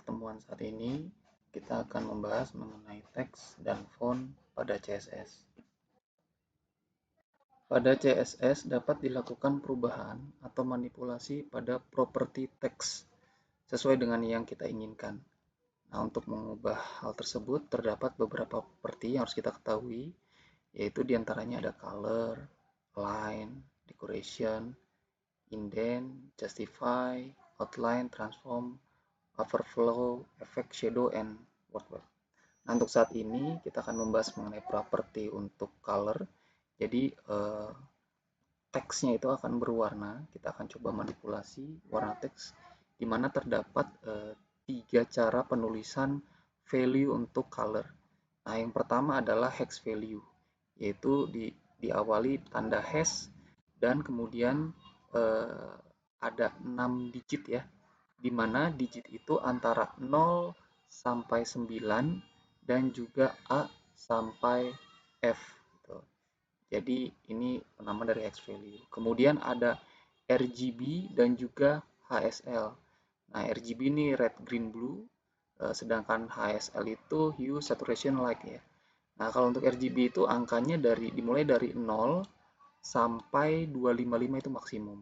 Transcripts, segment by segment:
pertemuan saat ini kita akan membahas mengenai teks dan font pada CSS. Pada CSS dapat dilakukan perubahan atau manipulasi pada properti teks sesuai dengan yang kita inginkan. Nah, untuk mengubah hal tersebut terdapat beberapa properti yang harus kita ketahui, yaitu diantaranya ada color, line, decoration, indent, justify, outline, transform, overflow, effect, shadow, and wordmark. Nah, untuk saat ini kita akan membahas mengenai properti untuk color. Jadi teksnya itu akan berwarna. Kita akan coba manipulasi warna teks, di mana terdapat 3 cara penulisan value untuk color. Nah, yang pertama adalah hex value, yaitu diawali tanda hash dan kemudian ada 6 digit ya, di mana digit itu antara 0 sampai 9 dan juga A sampai F gitu. Jadi ini nama dari hex value. Kemudian ada RGB dan juga HSL. Nah, RGB ini red, green, blue, sedangkan HSL itu hue, saturation, light ya. Nah, kalau untuk RGB itu angkanya dimulai dari 0 sampai 255 itu maksimum.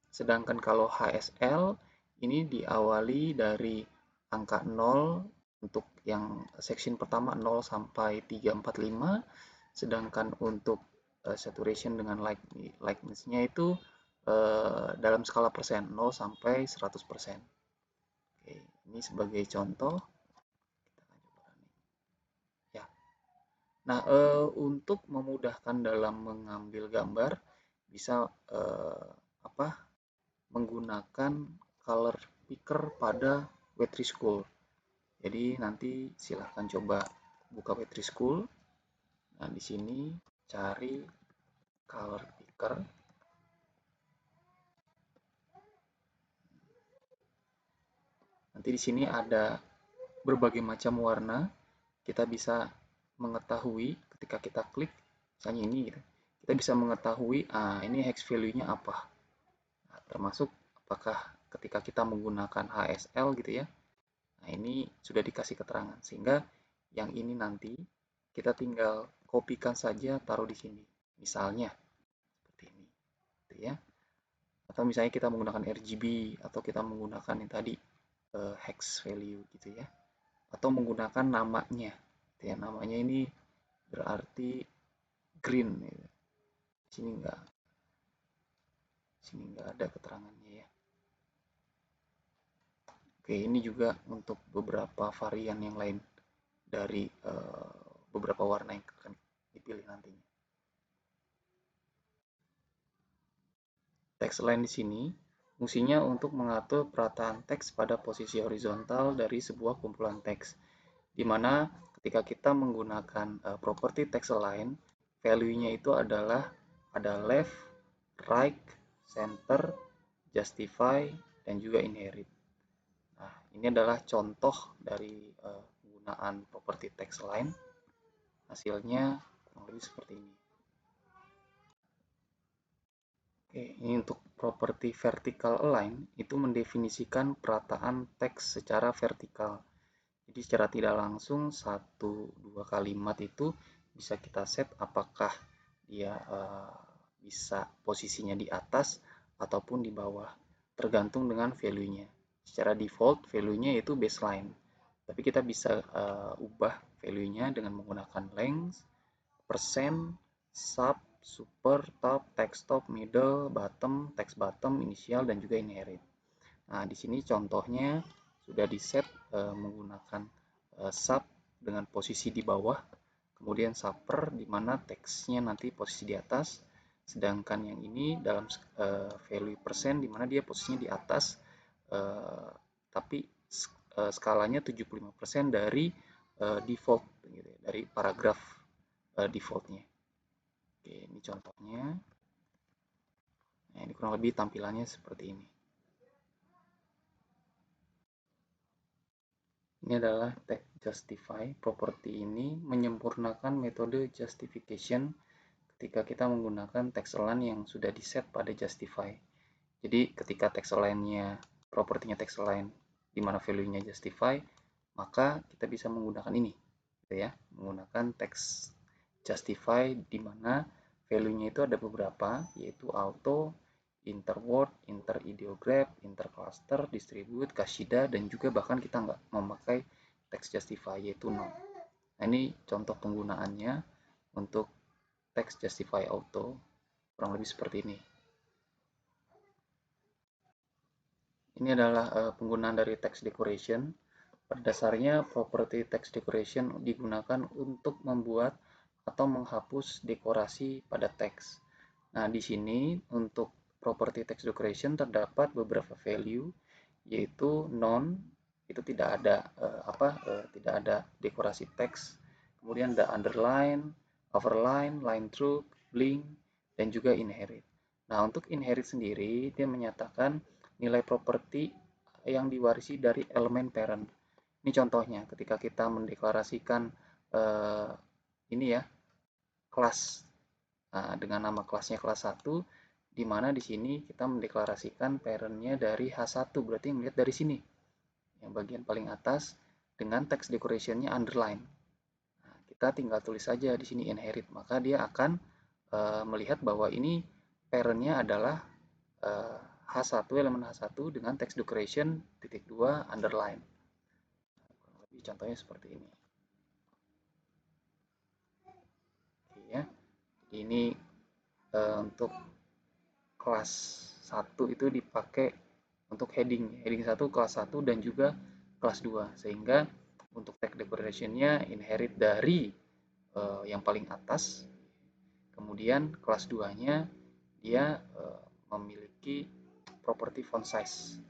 Sedangkan kalau HSL ini diawali dari angka 0 untuk yang section pertama 0 sampai 345, sedangkan untuk saturation dengan lightness-nya itu dalam skala persen 0 sampai 100%. Oke, ini sebagai contoh. Ya. Nah, untuk memudahkan dalam mengambil gambar bisa menggunakan color picker pada Wet3 School. Jadi nanti silahkan coba buka Wet3 School. Nah, di sini cari color picker. Nanti di sini ada berbagai macam warna. Kita bisa mengetahui ketika kita klik, misalnya ini gitu. Kita bisa mengetahui ini hex value-nya apa. Nah, termasuk apakah ketika kita menggunakan HSL gitu ya. Nah, ini sudah dikasih keterangan sehingga yang ini nanti kita tinggal kopikan saja, taruh di sini. Misalnya seperti ini, gitu ya. Atau misalnya kita menggunakan RGB atau kita menggunakan yang tadi hex value gitu ya. Atau menggunakan namanya, gitu ya. Namanya ini berarti green. Gitu. Sini nggak ada keterangannya ya. Oke, ini juga untuk beberapa varian yang lain dari beberapa warna yang akan dipilih nantinya. Text line di sini fungsinya untuk mengatur perataan teks pada posisi horizontal dari sebuah kumpulan teks, di mana ketika kita menggunakan properti text align, value-nya itu adalah ada left, right, center, justify, dan juga inherit. Nah, ini adalah contoh dari penggunaan properti text align. Hasilnya kurang lebih seperti ini. Oke, ini untuk properti vertical align itu mendefinisikan perataan teks secara vertikal. Jadi secara tidak langsung 1-2 kalimat itu bisa kita set apakah dia bisa posisinya di atas ataupun di bawah, tergantung dengan value-nya. Secara default value-nya itu baseline. Tapi kita bisa ubah value-nya dengan menggunakan length, persen, sub, super, top, text top, middle, bottom, text bottom, initial, dan juga inherit. Nah, di sini contohnya sudah di set menggunakan sub dengan posisi di bawah, kemudian supper di mana teksnya nanti posisi di atas, sedangkan yang ini dalam value persen di mana dia posisinya di atas, tapi skalanya 75% dari default, gitu, dari paragraf defaultnya. Oke, ini contohnya. Nah, ini kurang lebih tampilannya seperti ini. Ini adalah tag justify. Properti ini menyempurnakan metode justification ketika kita menggunakan text align yang sudah di set pada justify. Jadi ketika text align-nya, propertinya text align di mana value-nya justify, maka kita bisa menggunakan ini, gitu ya, menggunakan text justify di mana value-nya itu ada beberapa, yaitu auto, interword, interideograph, intercluster, distribute, Kashida, dan juga bahkan kita nggak memakai text justify, yaitu non. Nah, ini contoh penggunaannya untuk text justify auto, kurang lebih seperti ini. Ini adalah penggunaan dari text decoration. Pada dasarnya, property text decoration digunakan untuk membuat atau menghapus dekorasi pada teks. Nah, di sini untuk property text decoration terdapat beberapa value, yaitu non, itu tidak ada tidak ada dekorasi teks. Kemudian ada underline, overline, line through, blink, dan juga inherit. Nah, untuk inherit sendiri, dia menyatakan nilai properti yang diwarisi dari elemen parent. Ini contohnya ketika kita mendeklarasikan ini ya, kelas dengan nama kelasnya kelas 1, di mana di sini kita mendeklarasikan parent-nya dari H1, berarti yang lihat dari sini, yang bagian paling atas dengan text decoration-nya underline. Nah, kita tinggal tulis saja di sini inherit, maka dia akan melihat bahwa ini parent-nya adalah H1, elemen H1 dengan text decoration .2 underline. Lebih contohnya seperti ini. Oke ya. Ini untuk kelas 1 itu dipakai untuk heading. Heading 1 kelas 1 dan juga kelas 2. Sehingga untuk text decoration-nya inherit dari yang paling atas. Kemudian kelas 2-nya dia memiliki property font size.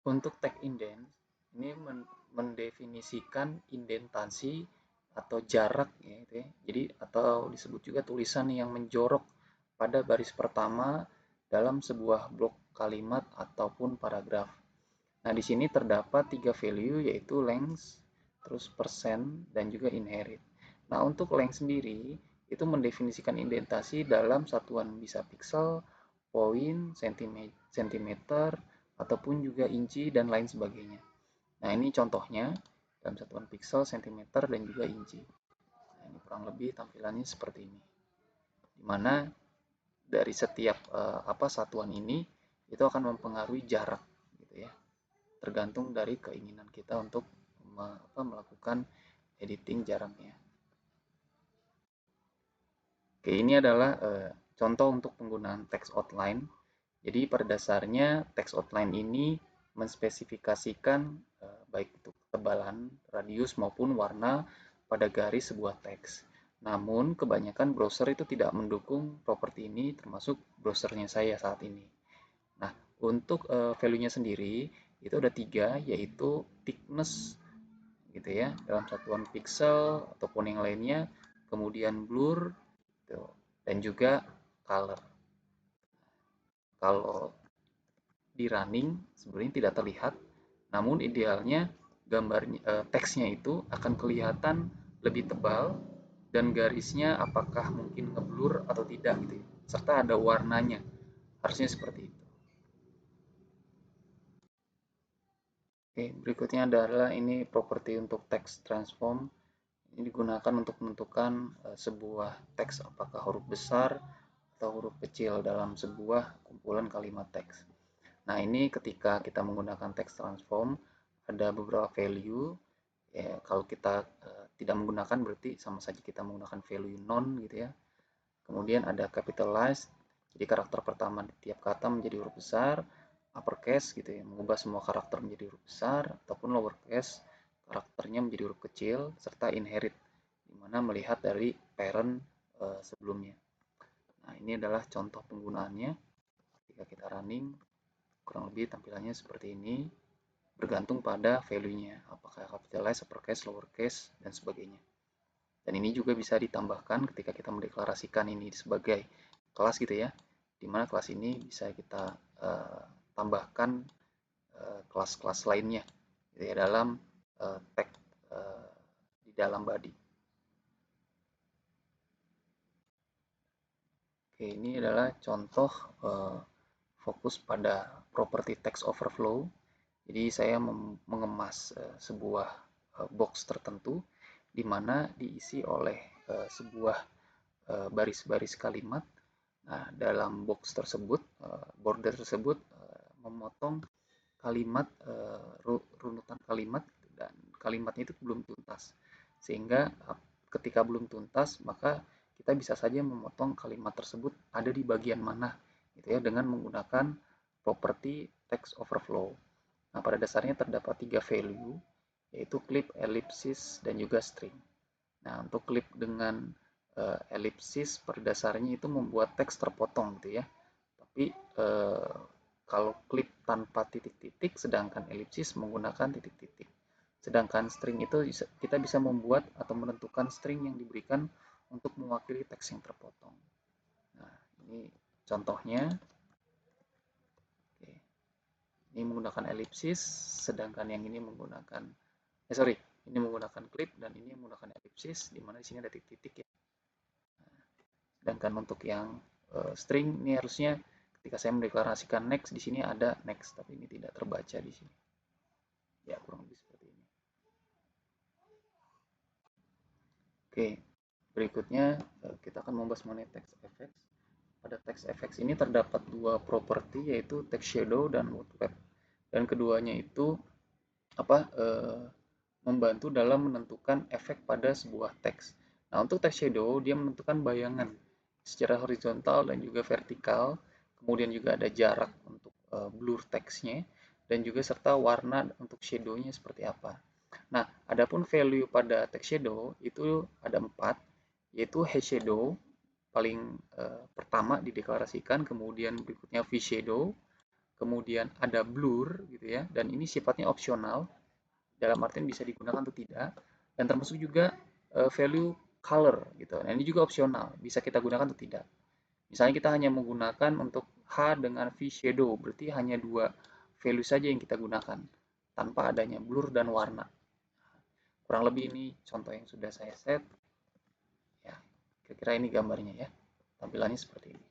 Untuk tag indent, ini mendefinisikan indentasi atau jarak ya, gitu ya. Jadi atau disebut juga tulisan yang menjorok pada baris pertama dalam sebuah blok kalimat ataupun paragraf. Nah, di sini terdapat 3 value yaitu length, terus persen, dan juga inherit. Nah, untuk length sendiri itu mendefinisikan indentasi dalam satuan bisa pixel, poin, sentimeter, ataupun juga inci dan lain sebagainya. Nah, ini contohnya dalam satuan pixel, sentimeter, dan juga inci. Nah, ini kurang lebih tampilannya seperti ini. Di mana dari setiap satuan ini itu akan mempengaruhi jarak gitu ya. Tergantung dari keinginan kita untuk melakukan editing jaraknya. Oke, ini adalah contoh untuk penggunaan text outline. Jadi pada dasarnya text outline ini menspesifikasikan baik itu ketebalan, radius maupun warna pada garis sebuah teks. Namun kebanyakan browser itu tidak mendukung properti ini, termasuk browsernya saya saat ini. Nah, untuk value-nya sendiri itu ada 3, yaitu thickness gitu ya, dalam satuan pixel ataupun yang lainnya, kemudian blur gitu, dan juga color. Kalau di running sebenarnya tidak terlihat, namun idealnya teksnya itu akan kelihatan lebih tebal dan garisnya apakah mungkin ngeblur atau tidak gitu ya, serta ada warnanya, harusnya seperti itu. Oke, berikutnya adalah ini properti untuk text transform. Ini digunakan untuk menentukan sebuah teks apakah huruf besar atau huruf kecil dalam sebuah kumpulan kalimat teks. Nah, ini ketika kita menggunakan text transform, ada beberapa value. Ya, kalau kita tidak menggunakan berarti sama saja kita menggunakan value non gitu ya. Kemudian ada capitalize, jadi karakter pertama di tiap kata menjadi huruf besar, uppercase gitu ya, mengubah semua karakter menjadi huruf besar, ataupun lowercase, karakternya menjadi huruf kecil, serta inherit, di mana melihat dari parent sebelumnya. Nah, ini adalah contoh penggunaannya. Ketika kita running, kurang lebih tampilannya seperti ini, bergantung pada value-nya, apakah capitalize, uppercase, lowercase, dan sebagainya. Dan ini juga bisa ditambahkan ketika kita mendeklarasikan ini sebagai kelas gitu ya, dimana kelas ini bisa kita tambahkan kelas-kelas lainnya gitu ya, dalam tag di dalam body. Oke, ini adalah contoh fokus pada properti text overflow. Jadi saya mengemas sebuah box tertentu di mana diisi oleh sebuah baris-baris kalimat. Nah, dalam box tersebut, border tersebut memotong kalimat, runutan kalimat, dan kalimatnya itu belum tuntas. Sehingga ketika belum tuntas, maka kita bisa saja memotong kalimat tersebut ada di bagian mana, gitu ya, dengan menggunakan properti text overflow. Nah, pada dasarnya terdapat 3 value, yaitu clip, ellipsis, dan juga string. Nah, untuk clip dengan ellipsis pada dasarnya itu membuat teks terpotong, gitu ya. Tapi kalau clip tanpa titik-titik, sedangkan ellipsis menggunakan titik-titik. Sedangkan string itu kita bisa membuat atau menentukan string yang diberikan untuk mewakili teks yang terpotong. Nah, ini contohnya. Oke. Ini menggunakan ellipsis, sedangkan yang ini menggunakan ini menggunakan clip dan ini menggunakan ellipsis, di mana di sini ada titik-titik ya. Nah, sedangkan untuk yang string ini harusnya ketika saya mendeklarasikan next, di sini ada next, tapi ini tidak terbaca di sini. Ya, kurang lebih seperti ini. Oke, berikutnya kita akan membahas mengenai text effects. Pada text effects ini terdapat dua properti, yaitu text shadow dan word wrap. Dan keduanya itu membantu dalam menentukan efek pada sebuah teks. Nah, untuk text shadow dia menentukan bayangan secara horizontal dan juga vertikal, kemudian juga ada jarak untuk blur teksnya, dan juga serta warna untuk shadow-nya seperti apa. Nah, adapun value pada text shadow itu ada 4, yaitu hash shadow paling pertama dideklarasikan, kemudian berikutnya V shadow, kemudian ada blur gitu ya, dan ini sifatnya opsional, dalam artian bisa digunakan atau tidak, dan termasuk juga value color gitu. Nah, ini juga opsional, bisa kita gunakan atau tidak. Misalnya kita hanya menggunakan untuk H dengan V shadow, berarti hanya 2 value saja yang kita gunakan tanpa adanya blur dan warna. Kurang lebih ini contoh yang sudah saya set. Ya, kira-kira ini gambarnya ya. Tampilannya seperti ini.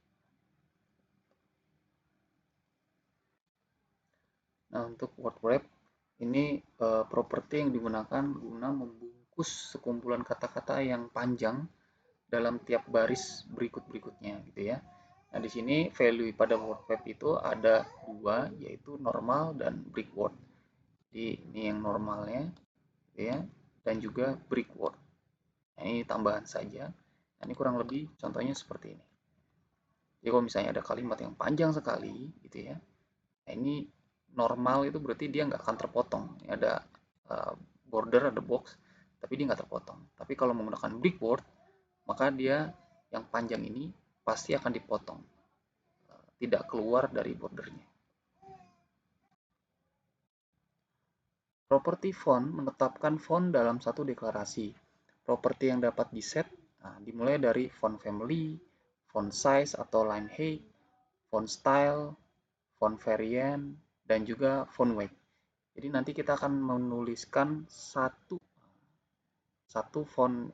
Nah, untuk word wrap ini properti yang digunakan guna membungkus sekumpulan kata-kata yang panjang dalam tiap baris berikut-berikutnya gitu ya. Nah, di sini value pada word wrap itu ada 2, yaitu normal dan break word. Jadi ini yang normalnya gitu ya, dan juga break word. Nah, ini tambahan saja. Nah, ini kurang lebih contohnya seperti ini. Jadi kalau misalnya ada kalimat yang panjang sekali gitu ya, nah ini normal itu berarti dia nggak akan terpotong. Ini ada border, ada box, tapi dia nggak terpotong. Tapi kalau menggunakan break word, maka dia yang panjang ini pasti akan dipotong, tidak keluar dari bordernya. Properti font menetapkan font dalam satu deklarasi. Properti yang dapat diset dimulai dari font family, font size atau line height, font style, font variant, dan juga font weight. Jadi nanti kita akan menuliskan satu font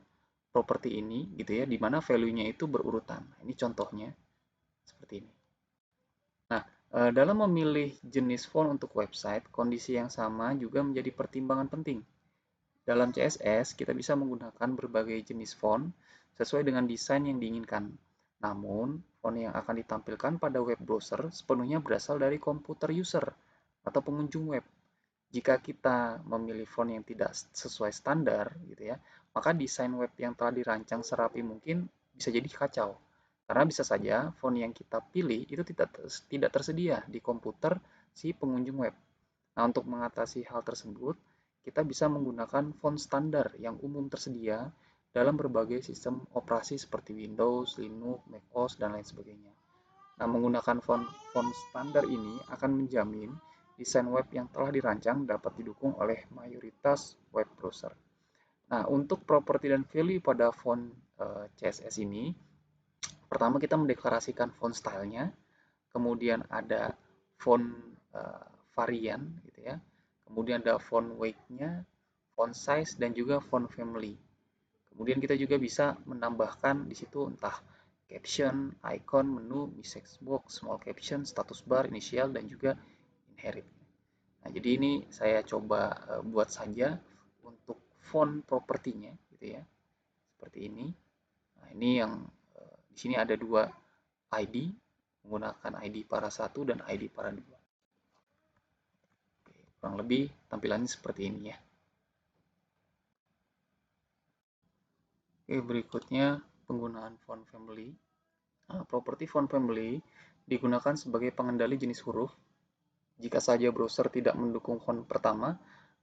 properti ini gitu ya, di mana value-nya itu berurutan. Ini contohnya seperti ini. Nah, dalam memilih jenis font untuk website, kondisi yang sama juga menjadi pertimbangan penting. Dalam CSS, kita bisa menggunakan berbagai jenis font sesuai dengan desain yang diinginkan. Namun, font yang akan ditampilkan pada web browser sepenuhnya berasal dari komputer user atau pengunjung web. Jika kita memilih font yang tidak sesuai standar, gitu ya, maka desain web yang telah dirancang serapi mungkin bisa jadi kacau. Karena bisa saja font yang kita pilih itu tidak tersedia di komputer si pengunjung web. Nah, untuk mengatasi hal tersebut, kita bisa menggunakan font standar yang umum tersedia dalam berbagai sistem operasi seperti Windows, Linux, macOS, dan lain sebagainya. Nah, menggunakan font standar ini akan menjamin desain web yang telah dirancang dapat didukung oleh mayoritas web browser. Nah, untuk properti dan value pada font CSS ini, pertama kita mendeklarasikan font stylenya, kemudian ada font varian gitu ya, kemudian ada font weight-nya, font size, dan juga font family. Kemudian kita juga bisa menambahkan di situ entah caption, icon, menu, message box, small caption, status bar, initial, dan juga inherit. Nah, jadi ini saya coba buat saja untuk font propertinya, gitu ya, seperti ini. Nah, ini yang di sini ada dua ID, menggunakan ID para 1 dan ID para 2. Oke, kurang lebih tampilannya seperti ini ya. Oke, berikutnya penggunaan font family. Nah, properti font family digunakan sebagai pengendali jenis huruf. Jika saja browser tidak mendukung font pertama,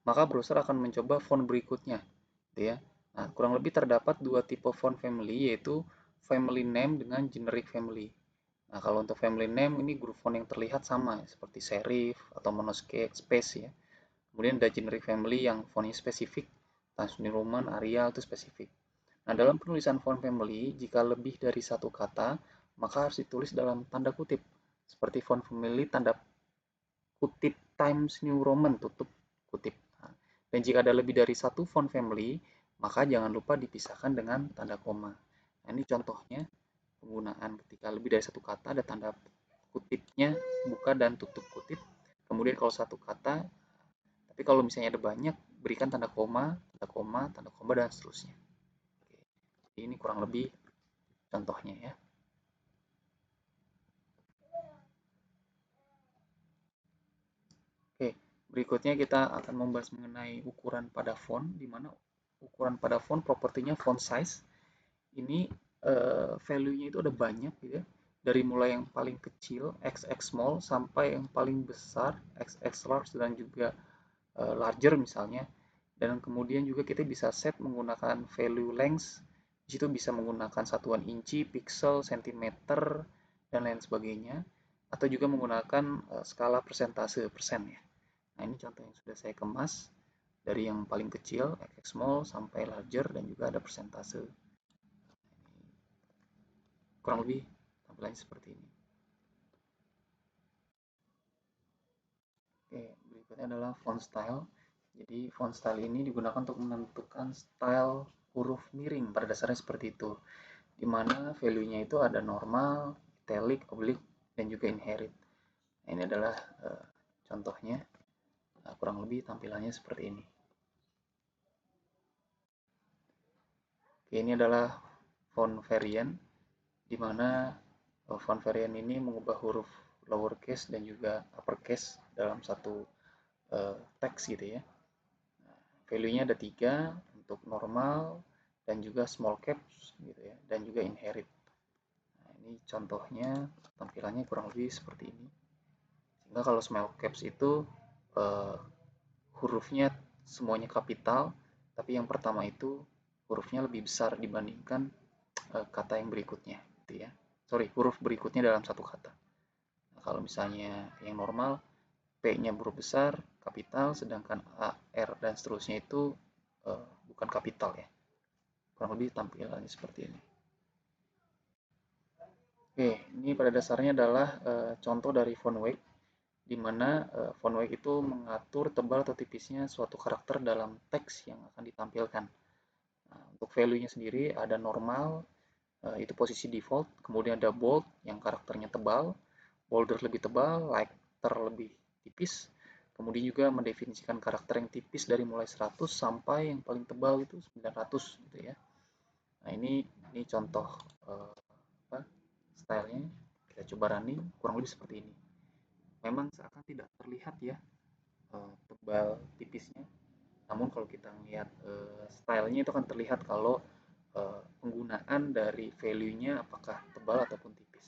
maka browser akan mencoba font berikutnya, gitu ya. Nah, kurang lebih terdapat dua tipe font family, yaitu family name dengan generic family. Nah, kalau untuk family name ini grup font yang terlihat sama, seperti serif atau monospace ya. Kemudian ada generic family yang fontnya spesifik, Times New Roman, Arial itu spesifik. Nah, dalam penulisan font family, jika lebih dari satu kata, maka harus ditulis dalam tanda kutip, seperti font family tanda kutip Times New Roman tutup kutip. Nah, dan jika ada lebih dari satu font family, maka jangan lupa dipisahkan dengan tanda koma. Nah, ini contohnya penggunaan ketika lebih dari satu kata ada tanda kutipnya buka dan tutup kutip. Kemudian kalau satu kata, tapi kalau misalnya ada banyak, berikan tanda koma, dan seterusnya. Oke. Jadi ini kurang lebih contohnya ya. Oke, berikutnya kita akan membahas mengenai ukuran pada font, di mana ukuran pada font propertinya font size. Ini value-nya itu ada banyak gitu ya. Dari mulai yang paling kecil, XX small, sampai yang paling besar, XX large, dan juga larger misalnya. Dan kemudian juga kita bisa set menggunakan value length, di situ bisa menggunakan satuan inci, pixel, sentimeter, dan lain sebagainya. Atau juga menggunakan skala persentase, persen ya. Nah, ini contoh yang sudah saya kemas dari yang paling kecil, XX small, sampai larger, dan juga ada persentase. Kurang lebih tampilannya seperti ini. Oke, berikutnya adalah font style. Jadi font style ini digunakan untuk menentukan style huruf miring. Pada dasarnya seperti itu. Di mana value-nya itu ada normal, italic, oblique, dan juga inherit. Nah, ini adalah contohnya. Nah, kurang lebih tampilannya seperti ini. Oke, ini adalah font variant, di mana font variant ini mengubah huruf lowercase dan juga uppercase dalam satu teks gitu ya. Nah, value-nya ada 3 untuk normal dan juga small caps gitu ya, dan juga inherit. Nah, ini contohnya tampilannya kurang lebih seperti ini. Sehingga kalau small caps itu hurufnya semuanya kapital, tapi yang pertama itu hurufnya lebih besar dibandingkan kata yang berikutnya gitu ya. Sorry, huruf berikutnya dalam satu kata. Nah, kalau misalnya yang normal, P-nya huruf besar, kapital, sedangkan A, R, dan seterusnya itu bukan kapital ya. Kurang lebih tampilannya seperti ini. Oke, ini pada dasarnya adalah contoh dari font weight, di mana font weight itu mengatur tebal atau tipisnya suatu karakter dalam teks yang akan ditampilkan. Nah, untuk value-nya sendiri ada normal, itu posisi default, kemudian ada bold yang karakternya tebal, border lebih tebal, lighter lebih tipis, kemudian juga mendefinisikan karakter yang tipis dari mulai 100 sampai yang paling tebal itu 900 gitu ya. Nah, ini contoh stylenya. Kita coba running, kurang lebih seperti ini. Memang seakan tidak terlihat ya tebal tipisnya, namun kalau kita melihat stylenya itu akan terlihat kalau penggunaan dari value-nya apakah tebal ataupun tipis.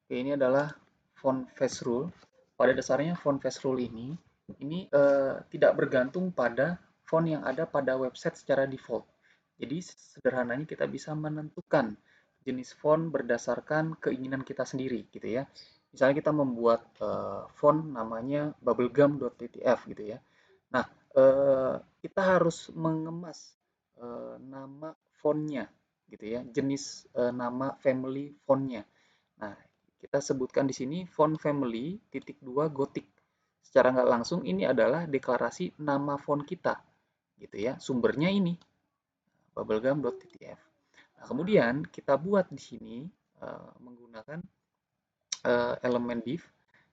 Oke, ini adalah font face rule. Pada dasarnya font face rule ini tidak bergantung pada font yang ada pada website secara default. Jadi sederhananya kita bisa menentukan jenis font berdasarkan keinginan kita sendiri gitu ya. Misalnya kita membuat font namanya bubblegum.ttf gitu ya. Nah, kita harus mengemas nama fontnya gitu ya, jenis nama family fontnya. Nah, kita sebutkan di sini font family (2 Gothic. Secara nggak langsung ini adalah deklarasi nama font kita gitu ya. Sumbernya ini. bubblegum.ttf. Nah, kemudian kita buat di sini menggunakan elemen div,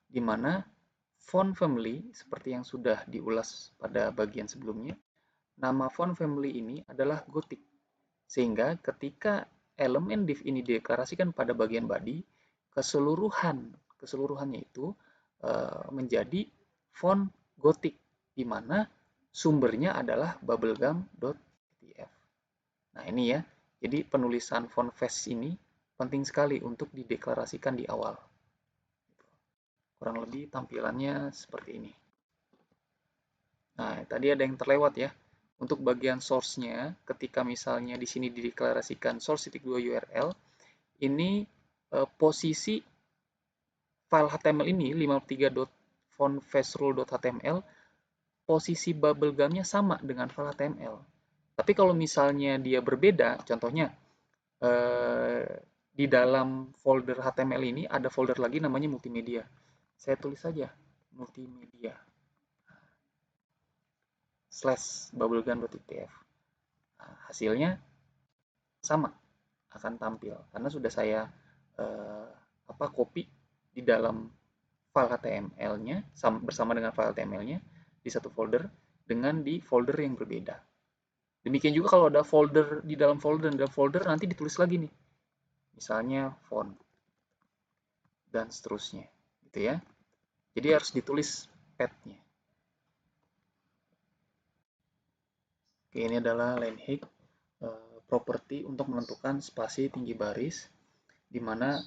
di mana font family seperti yang sudah diulas pada bagian sebelumnya, nama font family ini adalah Gothic. Sehingga ketika elemen div ini dideklarasikan pada bagian body, keseluruhannya itu menjadi font Gothic, di mana sumbernya adalah bubblegum.ttf. Nah, ini ya. Jadi penulisan font face ini penting sekali untuk dideklarasikan di awal. Kurang lebih tampilannya seperti ini. Nah, tadi ada yang terlewat ya. Untuk bagian source-nya, ketika misalnya di sini dideklarasikan source.2 URL, ini posisi file HTML ini 53.fontfacerule.html, posisi bubblegum-nya sama dengan file HTML. Tapi kalau misalnya dia berbeda, contohnya di dalam folder HTML ini ada folder lagi namanya multimedia. Saya tulis saja multimedia /bubblegum.ttf. Nah, hasilnya sama akan tampil karena sudah saya copy di dalam file HTML-nya bersama dengan file HTML-nya di satu folder dengan di folder yang berbeda. Demikian juga kalau ada folder di dalam folder dan dalam folder nanti ditulis lagi nih. Misalnya font dan seterusnya, gitu ya. Jadi harus ditulis path-nya. Oke, ini adalah Lenhik properti untuk menentukan spasi tinggi baris, di mana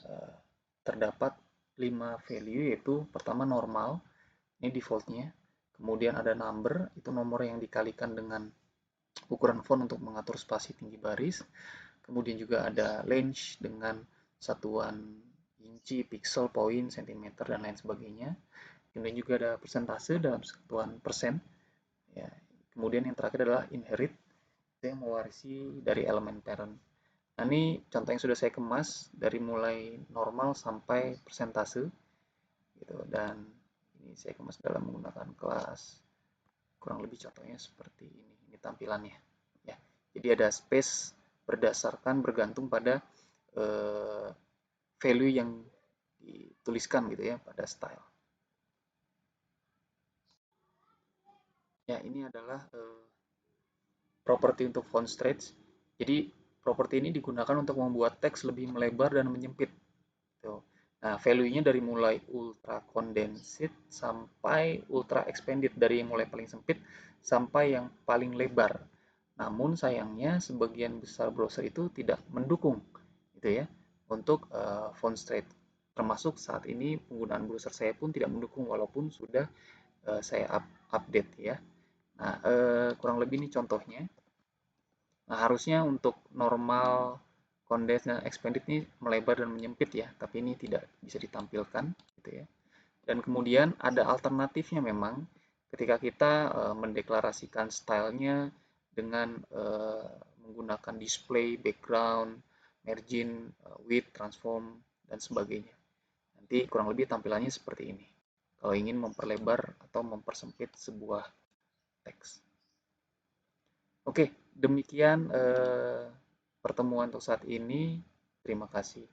terdapat 5 value, yaitu pertama normal, ini defaultnya, kemudian ada number, itu nomor yang dikalikan dengan ukuran font untuk mengatur spasi tinggi baris, kemudian juga ada range dengan satuan inci, pixel, poin, sentimeter, dan lain sebagainya, kemudian juga ada persentase dalam satuan persen, ya. Kemudian yang terakhir adalah inherit, yang mewarisi dari elemen parent. Nah, ini contoh yang sudah saya kemas dari mulai normal sampai persentase, gitu. Dan ini saya kemas dalam menggunakan kelas. Kurang lebih contohnya seperti ini. Ini tampilannya. Ya, jadi ada space bergantung pada value yang dituliskan gitu ya pada style. Ya, ini adalah properti untuk font stretch. Jadi properti ini digunakan untuk membuat teks lebih melebar dan menyempit. Tuh. Nah, value-nya dari mulai ultra condensed sampai ultra expanded, dari yang mulai paling sempit sampai yang paling lebar. Namun sayangnya sebagian besar browser itu tidak mendukung gitu ya untuk font stretch. Termasuk saat ini penggunaan browser saya pun tidak mendukung walaupun sudah saya update ya. Nah, kurang lebih ini contohnya. Nah, harusnya untuk normal, condensed, dan expanded ini melebar dan menyempit ya, tapi ini tidak bisa ditampilkan gitu ya. Dan kemudian ada alternatifnya memang ketika kita mendeklarasikan stylenya dengan menggunakan display, background, margin, width, transform, dan sebagainya. Nanti kurang lebih tampilannya seperti ini. Kalau ingin memperlebar atau mempersempit sebuah teks. Oke, demikian pertemuan untuk saat ini. Terima kasih.